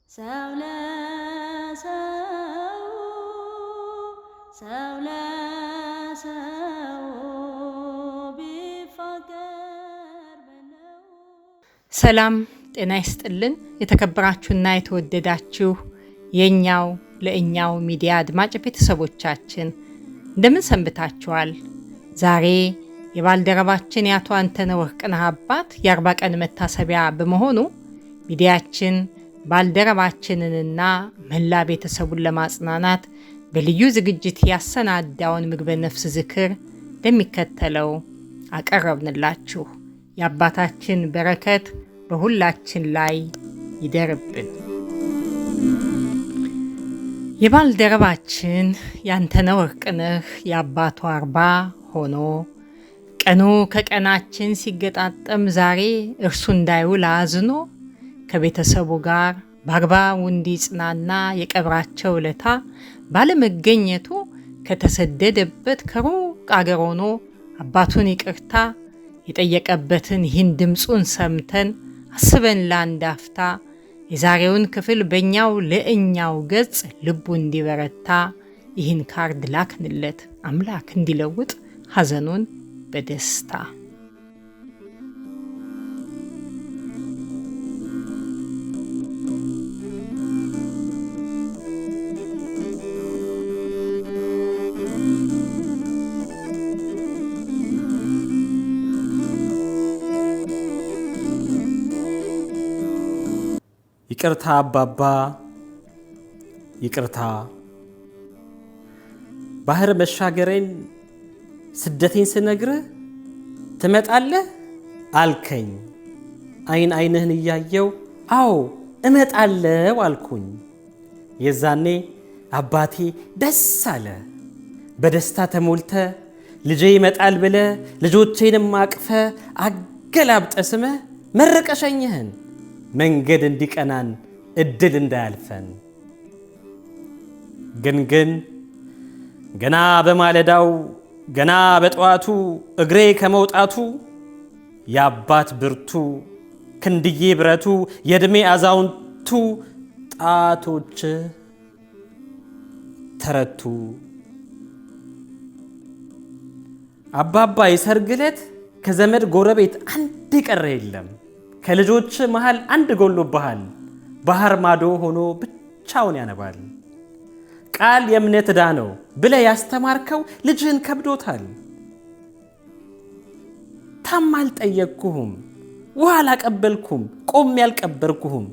ሰው ለሰው ሰው ለሰው ቢፋቀር በለው። ሰላም ጤና ይስጥልን። የተከበራችሁና የተወደዳችሁ የኛው ለእኛው ሚዲያ አድማጭ ቤተሰቦቻችን እንደምን ሰንብታችኋል? ዛሬ የባልደረባችን የአቶ አንተነህ ወርቅነህ አባት የ40 ቀን መታሰቢያ በመሆኑ ሚዲያችን ባልደረባችንንና መላ ቤተሰቡን ለማጽናናት በልዩ ዝግጅት ያሰናዳውን ምግበ ነፍስ ዝክር እንደሚከተለው አቀረብንላችሁ። የአባታችን በረከት በሁላችን ላይ ይደርብን። የባልደረባችን የአንተነህ ወርቅነህ የአባቱ 40 ሆኖ ቀኑ ከቀናችን ሲገጣጠም ዛሬ እርሱ እንዳይውል አዝኖ ከቤተሰቡ ጋር በአግባቡ እንዲጽናና የቀብራቸው ዕለታ ባለመገኘቱ ከተሰደደበት ከሩቅ አገር ሆኖ አባቱን ይቅርታ የጠየቀበትን ይህን ድምፁን ሰምተን አስበን ለአንድ አፍታ የዛሬውን ክፍል በእኛው ለእኛው ገጽ ልቡ እንዲበረታ ይህን ካርድ ላክንለት። አምላክ እንዲለውጥ ሐዘኑን በደስታ። ይቅርታ አባባ ይቅርታ፣ ባህር መሻገሬን ስደቴን ስነግርህ ትመጣለህ አልከኝ። አይን አይንህን እያየው አዎ እመጣለሁ አልኩኝ። የዛኔ አባቴ ደስ አለ። በደስታ ተሞልተ ልጄ ይመጣል ብለ ልጆቼንም አቅፈ አገላብጠ ስመ መረቀሸኝህን መንገድ እንዲቀናን እድል እንዳያልፈን። ግን ገና በማለዳው ገና በጠዋቱ እግሬ ከመውጣቱ የአባት ብርቱ ክንድዬ ብረቱ የዕድሜ አዛውንቱ ጣቶች ተረቱ። አባባ የሰርግ ዕለት ከዘመድ ጎረቤት አንድ የቀረ የለም። ከልጆች መሃል አንድ ጎሎብሃል። ባህር ማዶ ሆኖ ብቻውን ያነባል። ቃል የእምነት ዕዳ ነው ብለ ያስተማርከው ልጅህን ከብዶታል። ታማ አልጠየቅኩህም፣ ውሃ አላቀበልኩም፣ ቆሜ ያልቀበርኩህም።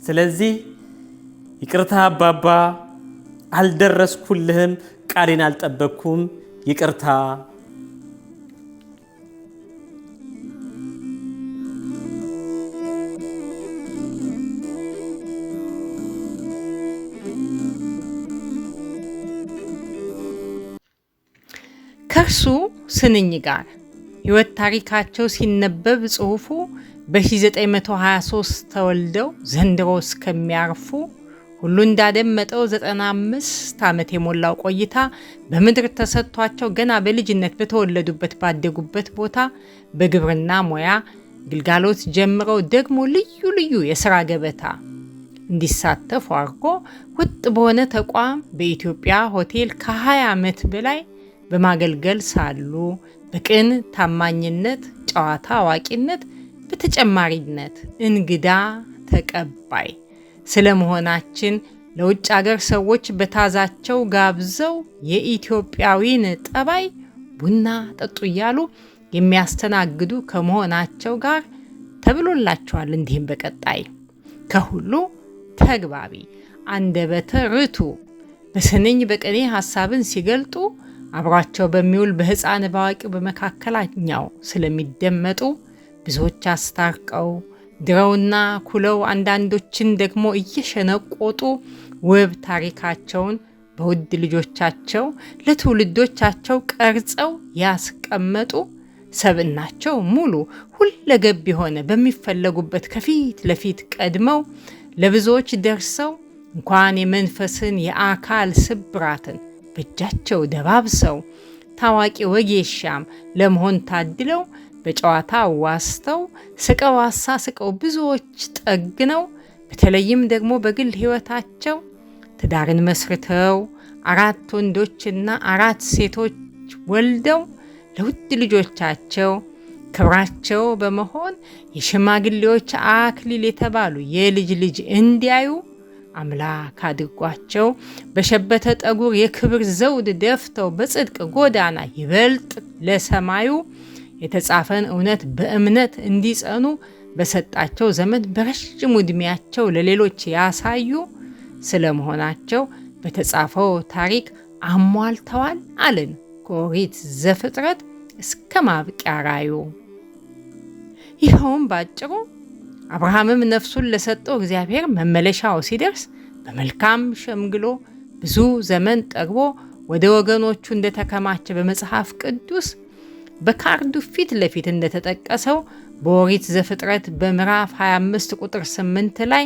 ስለዚህ ይቅርታ አባባ፣ አልደረስኩልህም፣ ቃሌን አልጠበቅኩም፣ ይቅርታ። ከእርሱ ስንኝ ጋር ሕይወት ታሪካቸው ሲነበብ ጽሑፉ በ1923 ተወልደው ዘንድሮ እስከሚያርፉ ሁሉ እንዳደመጠው 95 ዓመት የሞላው ቆይታ በምድር ተሰጥቷቸው ገና በልጅነት በተወለዱበት ባደጉበት ቦታ በግብርና ሙያ ግልጋሎት ጀምረው ደግሞ ልዩ ልዩ የሥራ ገበታ እንዲሳተፉ አድርጎ ወጥ በሆነ ተቋም በኢትዮጵያ ሆቴል ከ20 ዓመት በላይ በማገልገል ሳሉ በቅን ታማኝነት፣ ጨዋታ አዋቂነት፣ በተጨማሪነት እንግዳ ተቀባይ ስለመሆናችን ለውጭ አገር ሰዎች በታዛቸው ጋብዘው የኢትዮጵያዊን ጠባይ ቡና ጠጡ እያሉ የሚያስተናግዱ ከመሆናቸው ጋር ተብሎላቸዋል። እንዲህም በቀጣይ ከሁሉ ተግባቢ፣ አንደበተ ርቱዕ፣ በስንኝ በቅኔ ሐሳብን ሲገልጡ አብሯቸው በሚውል በሕፃን በአዋቂው በመካከላኛው ስለሚደመጡ ብዙዎች አስታርቀው ድረውና ኩለው አንዳንዶችን ደግሞ እየሸነቆጡ ውብ ታሪካቸውን በውድ ልጆቻቸው ለትውልዶቻቸው ቀርጸው ያስቀመጡ ሰብዕናቸው ሙሉ ሁለገብ የሆነ በሚፈለጉበት ከፊት ለፊት ቀድመው ለብዙዎች ደርሰው እንኳን የመንፈስን የአካል ስብራትን በእጃቸው ደባብሰው ታዋቂ ወጌሻም ለመሆን ታድለው በጨዋታ ዋስተው ስቀው አሳስቀው ብዙዎች ጠግነው በተለይም ደግሞ በግል ሕይወታቸው ትዳርን መስርተው 4 ወንዶችና 4 ሴቶች ወልደው ለውድ ልጆቻቸው ክብራቸው በመሆን የሽማግሌዎች አክሊል የተባሉ የልጅ ልጅ እንዲያዩ አምላክ አድርጓቸው በሸበተ ጠጉር የክብር ዘውድ ደፍተው በጽድቅ ጎዳና ይበልጥ ለሰማዩ የተጻፈን እውነት በእምነት እንዲጸኑ በሰጣቸው ዘመን በረጅሙ ዕድሜያቸው ለሌሎች ያሳዩ ስለመሆናቸው በተጻፈው ታሪክ አሟልተዋል አልን ከኦሪት ዘፍጥረት እስከ ማብቂያ ራእዩ። ይኸውም ባጭሩ አብርሃምም ነፍሱን ለሰጠው እግዚአብሔር መመለሻው ሲደርስ በመልካም ሸምግሎ ብዙ ዘመን ጠግቦ ወደ ወገኖቹ እንደተከማቸ በመጽሐፍ ቅዱስ በካርዱ ፊት ለፊት እንደተጠቀሰው በኦሪት ዘፍጥረት በምዕራፍ 25 ቁጥር 8 ላይ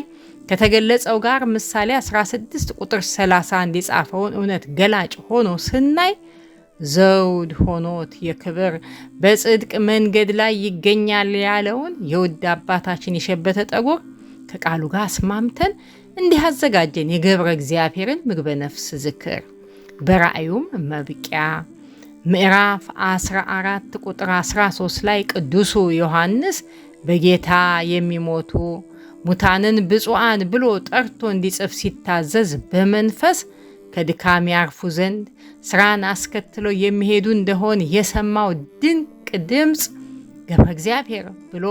ከተገለጸው ጋር ምሳሌ 16 ቁጥር 31 የጻፈውን እውነት ገላጭ ሆኖ ስናይ ዘውድ ሆኖት የክብር በጽድቅ መንገድ ላይ ይገኛል ያለውን የውድ አባታችን የሸበተ ጠጉር ከቃሉ ጋር አስማምተን እንዲህ አዘጋጀን የገብረ እግዚአብሔርን ምግበ ነፍስ ዝክር። በራእዩም መብቂያ ምዕራፍ 14 ቁጥር 13 ላይ ቅዱሱ ዮሐንስ በጌታ የሚሞቱ ሙታንን ብፁዓን ብሎ ጠርቶ እንዲጽፍ ሲታዘዝ በመንፈስ ከድካም ያርፉ ዘንድ ስራን አስከትለው የሚሄዱ እንደሆን የሰማው ድንቅ ድምፅ ገብረ እግዚአብሔር ብሎ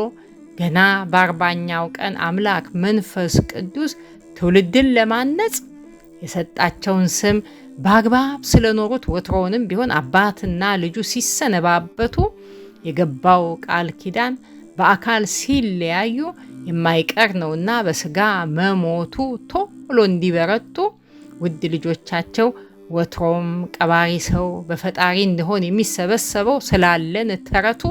ገና በ40ኛው ቀን አምላክ መንፈስ ቅዱስ ትውልድን ለማነጽ የሰጣቸውን ስም በአግባብ ስለኖሩት ወትሮውንም ቢሆን አባትና ልጁ ሲሰነባበቱ የገባው ቃል ኪዳን በአካል ሲለያዩ የማይቀር ነውና በስጋ መሞቱ ቶሎ እንዲበረቱ ውድ ልጆቻቸው ወትሮም ቀባሪ ሰው በፈጣሪ እንደሆን የሚሰበሰበው ስላለን ተረቱ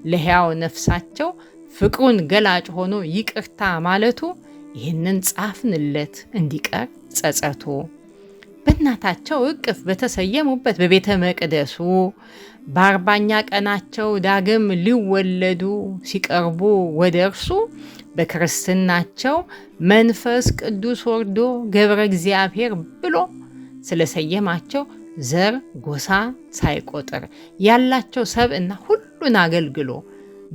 ለሕያው ነፍሳቸው ፍቅሩን ገላጭ ሆኖ ይቅርታ ማለቱ ይህንን ጻፍንለት እንዲቀር ጸጸቱ። በእናታቸው እቅፍ በተሰየሙበት በቤተ መቅደሱ በ40ኛ ቀናቸው ዳግም ሊወለዱ ሲቀርቡ ወደ እርሱ በክርስትናቸው መንፈስ ቅዱስ ወርዶ ገብረ እግዚአብሔር ብሎ ስለሰየማቸው ዘር ጎሳ ሳይቆጥር ያላቸው ሰብእና ሁሉን አገልግሎ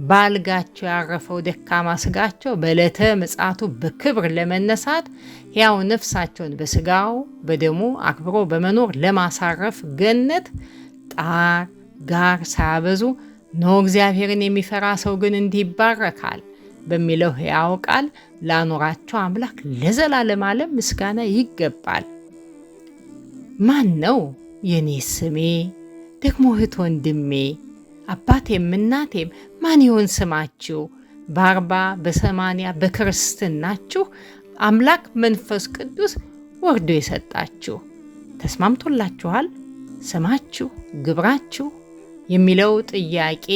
ባልጋቸው ያረፈው ደካማ ስጋቸው በዕለተ ምጽአቱ በክብር ለመነሳት ሕያው ነፍሳቸውን በስጋው በደሙ አክብሮ በመኖር ለማሳረፍ ገነት ጣር ጋር ሳያበዙ ነው እግዚአብሔርን የሚፈራ ሰው ግን እንዲህ ይባረካል በሚለው ሕያው ቃል ላኖራቸው አምላክ ለዘላለም ዓለም ምስጋና ይገባል። ማን ነው የኔ ስሜ ደግሞ እህት ወንድሜ አባቴም እናቴም ማን ይሆን ስማችሁ? በ40 በ80 በክርስትናችሁ አምላክ መንፈስ ቅዱስ ወርዶ የሰጣችሁ ተስማምቶላችኋል? ስማችሁ ግብራችሁ የሚለው ጥያቄ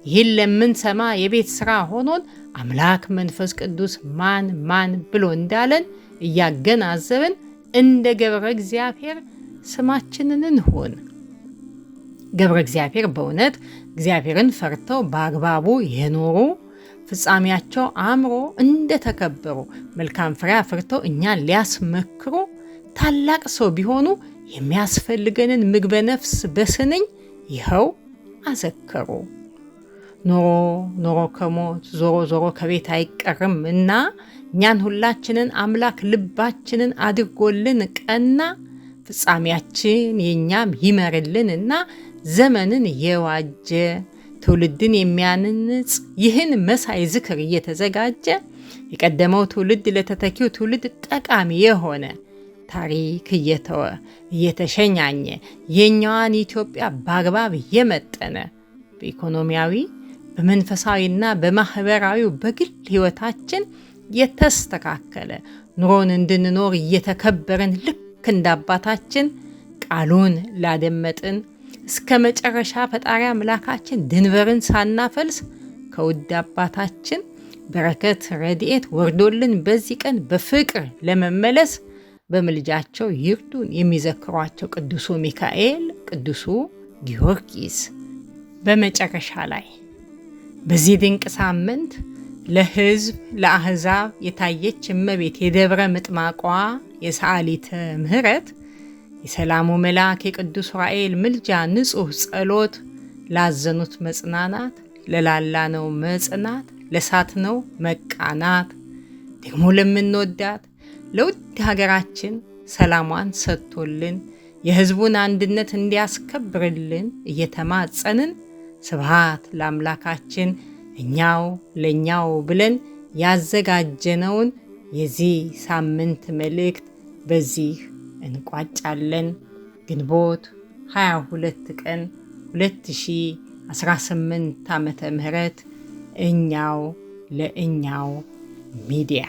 ይህን ለምንሰማ የቤት ሥራ ሆኖን አምላክ መንፈስ ቅዱስ ማን ብሎ እንዳለን እያገናዘብን እንደ ገብረ እግዚአብሔር ስማችንን እንሆን። ገብረ እግዚአብሔር በእውነት እግዚአብሔርን ፈርተው በአግባቡ የኖሩ ፍጻሜያቸው አምሮ እንደተከበሩ መልካም ፍሬ አፍርተው እኛን ሊያስመክሩ ታላቅ ሰው ቢሆኑ የሚያስፈልገንን ምግበ ነፍስ በስንኝ ይኸው አዘከሩ። ኖሮ ከሞት ዞሮ ከቤት አይቀርም እና እኛን ሁላችንን አምላክ ልባችንን አድርጎልን ቀና ፍጻሜያችን የኛም ይመርልን እና ዘመንን የዋጀ ትውልድን የሚያንጽ ይህን መሳይ ዝክር እየተዘጋጀ የቀደመው ትውልድ ለተተኪው ትውልድ ጠቃሚ የሆነ ታሪክ እየተወ እየተሸኛኘ የኛዋን ኢትዮጵያ በአግባብ የመጠነ በኢኮኖሚያዊ በመንፈሳዊና በማህበራዊ በግል ህይወታችን የተስተካከለ ኑሮን እንድንኖር እየተከበረን ልክ እንደ አባታችን ቃሉን ላደመጥን እስከ መጨረሻ ፈጣሪ አምላካችን ድንበርን ሳናፈልስ ከውድ አባታችን በረከት ረድኤት ወርዶልን በዚህ ቀን በፍቅር ለመመለስ በምልጃቸው ይርዱን የሚዘክሯቸው ቅዱሱ ሚካኤል፣ ቅዱሱ ጊዮርጊስ። በመጨረሻ ላይ በዚህ ድንቅ ሳምንት ለሕዝብ ለአሕዛብ የታየች እመቤት የደብረ ምጥማቋ የሰዓሊተ ምሕረት የሰላሙ መልአክ የቅዱስ ዑራኤል ምልጃ ንጹሕ ጸሎት ላዘኑት መጽናናት፣ ለላላነው መጽናት፣ ለሳትነው መቃናት፣ ደግሞ ለምንወዳት ለውድ ሀገራችን ሰላሟን ሰጥቶልን የሕዝቡን አንድነት እንዲያስከብርልን እየተማጸንን ስብሐት ለአምላካችን እኛው ለእኛው ብለን ያዘጋጀነውን የዚህ ሳምንት መልእክት በዚህ እንቋጫለን። ግንቦት 22 ቀን 2018 ዓመተ ምህረት እኛው ለእኛው ሚዲያ